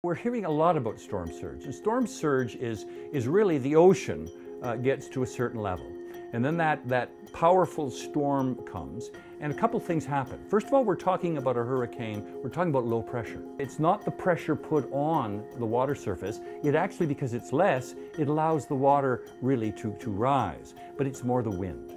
We're hearing a lot about storm surge. And storm surge is really the ocean gets to a certain level. And then that powerful storm comes, and a couple things happen. First of all, we're talking about a hurricane, we're talking about low pressure. It's not the pressure put on the water surface. It actually, because it's less, it allows the water really to rise, but it's more the wind.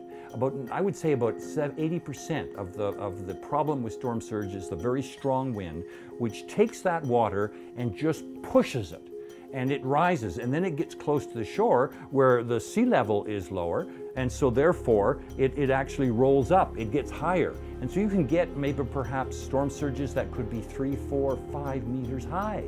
I would say about 80% of the problem with storm surge is the very strong wind, which takes that water and just pushes it. And it rises, and then it gets close to the shore where the sea level is lower, and so therefore it actually rolls up, it gets higher. And so you can get maybe perhaps storm surges that could be 3, 4, 5 meters high.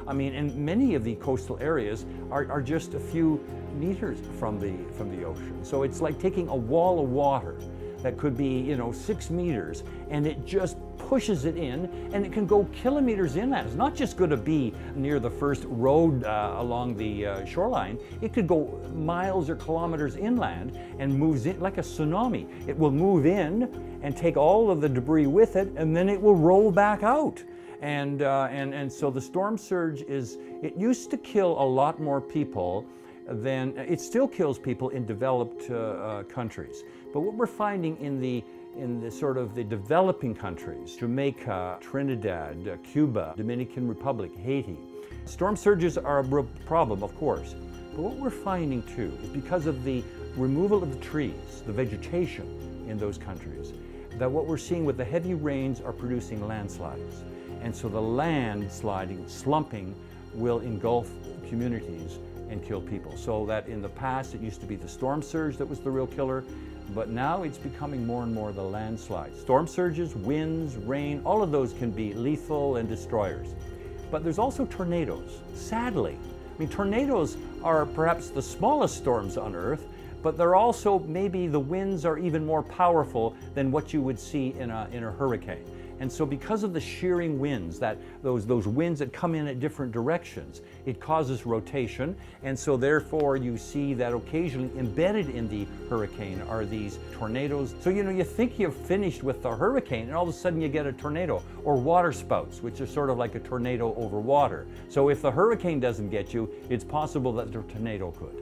I mean, and many of the coastal areas are just a few meters from the ocean. So it's like taking a wall of water that could be, 6 meters, and it just pushes it in, and it can go kilometers inland. It's not just going to be near the first road along the shoreline. It could go miles or kilometers inland and moves in like a tsunami. It will move in and take all of the debris with it, and then it will roll back out. And so the storm surge it used to kill a lot more people than, it still kills people in developed countries. But what we're finding in the sort of the developing countries, Jamaica, Trinidad, Cuba, Dominican Republic, Haiti, storm surges are a real problem, of course. But what we're finding too is because of the removal of the trees, the vegetation in those countries, that what we're seeing with the heavy rains are producing landslides. And so the land sliding, slumping, will engulf communities and kill people. So that in the past it used to be the storm surge that was the real killer, but now it's becoming more and more the landslides. Storm surges, winds, rain, all of those can be lethal and destroyers. But there's also tornadoes, sadly. I mean, tornadoes are perhaps the smallest storms on Earth, but they're also, maybe the winds are even more powerful than what you would see in a hurricane. And so because of the shearing winds, those winds that come in at different directions, it causes rotation, and so therefore you see that occasionally embedded in the hurricane are these tornadoes. So you think you've finished with the hurricane, and all of a sudden you get a tornado, or water spouts, which are sort of like a tornado over water. So if the hurricane doesn't get you, it's possible that the tornado could.